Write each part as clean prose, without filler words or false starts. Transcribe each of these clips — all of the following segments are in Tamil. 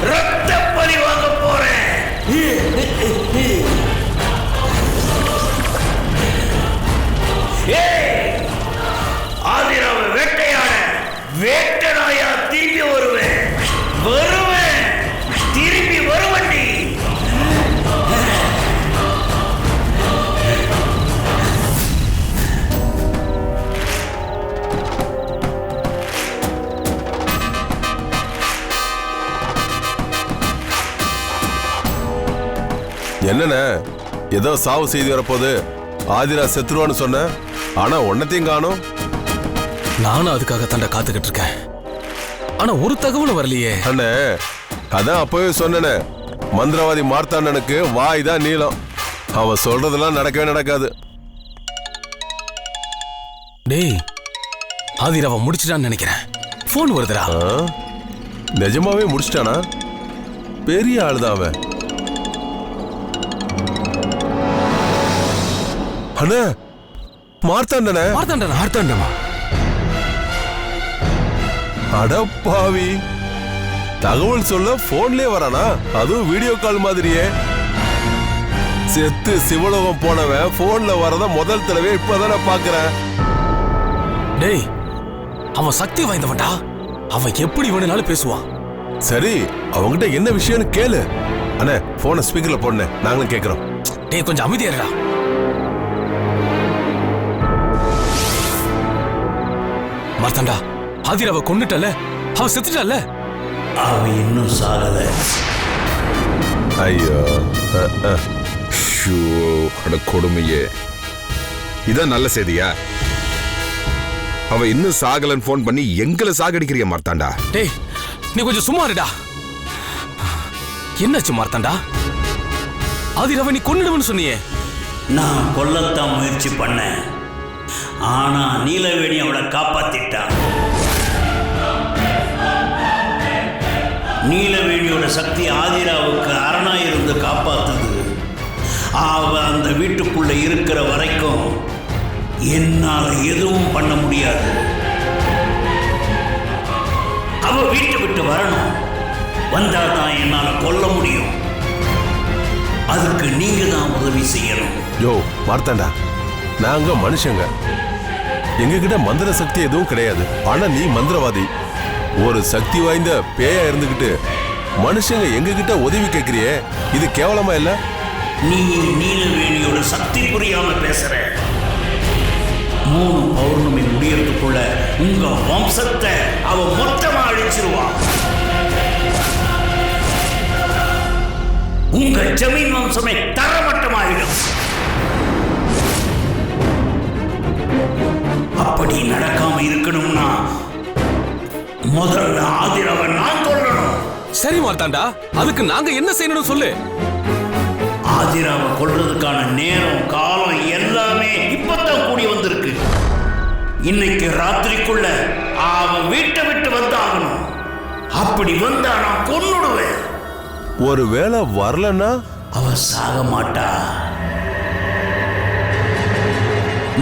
ரத்த பலி வாங்க போறேன். ஆதிராவை வேட்டையாட வேட்டனாயா திரும்பி வருவேன், திரும்பி வருவண்டி. என்னண்ணே ஏதோ சாவு செய்தி வரப்போது, ஆதிரா செத்துருவான்னு சொன்ன, ஆனா ஒன்னத்தையும் காணும். நானும் அதுக்காக தாண்டா காத்துக்கிட்டு இருக்கேன். ஆனா ஒரு தகவலும் வரலையே. அண்ணே அதான் அப்பவே சொன்னேனே, மந்திரவாதி மார்த்தாண்டனுக்கு வாய் தான் நீளம். அவன் சொல்றதெல்லாம் நடக்கவே நடக்காது. டேய், ஆதிராவை முடிச்சிட்டான்னு நினைக்கிறேன். போன் வருதுடா. நிஜமாவே முடிச்சிட்டானா? பெரிய ஆளுதான் அவன். அண்ணே மார்த்தாண்டமா? அடப்பாவி, தகவல் சொல்ல போன்லயே வரானா? அதுவும் வீடியோ கால் மாதிரியே. செத்து சிவலோகம் போனவன் போன்ல வரத முதல் தடவை இப்பதான பாக்குறேன். டேய், அவன் சக்தி வாய்ந்தவன்டா. அவன் எப்படி வேணும்னாலும் பேசுவான். சரி, அவங்கிட்ட என்ன விஷயம்னு கேளு. அண்ணே போனை ஸ்பீக்கர்ல போடுனே, நாங்களும் கேக்குறோம். டேய், கொஞ்சம் அமைதியாடா. மார்த்தாண்டா, ஆதிராவை கொன்னுட்டல, அவ செத்துட்டல. அவ இன்னும் சாகல. ஐயோ, கொடுமையே. இதான் நல்ல செய்தியா? அவ இன்னும் சாகலன்னு போன் பண்ணி எங்களை சாகடிக்கிறிய மார்த்தாண்டா. டேய், நீ கொஞ்சம் சும்மா இருடா. என்னாச்சு மார்த்தாண்டா? ஆதிராவை நீ கொன்னுடுவன்னு சொன்னியே. நான் கொல்லத்தான் முயற்சி பண்ணேன், ஆனா நீலவேணி அவளை காப்பாத்திட்டான். நீலவேணியோட சக்தி ஆதிராவுக்கு அரணா இருந்து காப்பாத்துது. அவ அந்த வீட்டுக்குள்ள இருக்கிற வரைக்கும் என்னால எதுவும் பண்ண முடியாது. அவ வீட்டை விட்டு வரணும், வந்தாதான் என்னால கொல்ல முடியும். அதுக்கு நீங்க தான் உதவி செய்யணும். யோ மார்த்தாண்டா, நாங்க மனுஷங்க, எங்க கிட்ட மந்திர சக்தி எதுவும் கிடையாது. ஆனா நீ மந்திரவாதி. ஒரு சக்தி வாய்ந்த பேயா இருந்துகிட்டு மனுஷங்க எங்க கிட்ட உதவி கேட்கிறியே, இது கேவலமா இல்ல? நீ நீலவேணியோட சக்தி புரியாம பேசுற. 3 பௌர்ணமி முடியறதுக்குள்ள உங்க வம்சத்தை அவ மொத்தமா அழிச்சிருவா. உங்க ஜமீன் வம்சமே தரமட்டமாயிடும். அப்படி நடக்காம இருக்கணும்னா முதல்ல ஆதிராவை நான் கொல்லணும். சரி மார்த்தாண்டா, அதுக்கு நாங்க என்ன செய்யணும் சொல்லு. ஆதிராவை கொல்றதுக்கான நேரம் காலம் எல்லாமே இப்பதான் கூடி வந்திருக்கு. இன்னைக்கு ராத்திரிக்குள்ள அவன் வீட்டை விட்டு வந்தாகணும். அப்படி வந்தா நான் கொன்னுடுவேன். ஒருவேளை வரலன்னா அவ சாக மாட்டா.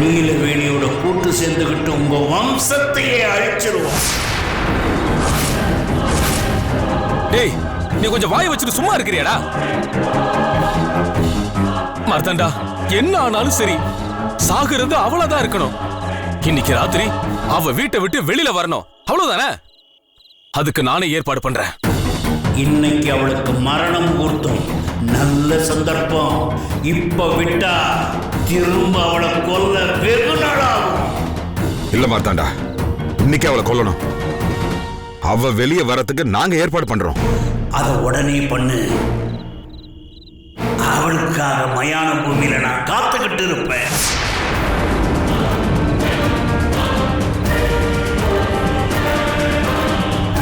நீலவேணியோட கூட்டு சேர்ந்துகிட்டு உங்க வம்சத்தையே அழிச்சிருவோம். டேய், நீ கொஞ்சம் வாயை வச்சுட்டு சும்மா இருக்கிறியாடா? மார்த்தாண்டா, என்ன ஆனாலும் சரி, சாகுறது அவளதான் இருக்கணும். இன்னைக்கு ராத்திரி அவ வீட்டை விட்டு வெளியில வரணும், அவ்வளவுதானே? அதுக்கு நானே ஏற்பாடு பண்றேன். இன்னைக்கு அவளுக்கு மரணம் முகூர்த்தம், நல்ல சந்தர்ப்பம். இப்ப விட்டா திரும்ப அவளை கொல்ல வெகு நாளாகும். இல்ல மார்த்தாண்டா, இன்னைக்கு அவளை கொல்லணும். அவ வெளியே வரத்துக்கு நாங்க ஏற்பாடு பண்றோம். அத உடனே பண்ணு. அவளுக்காக மயான பூமியில நான் காத்துக்கிட்டு இருப்பேன்.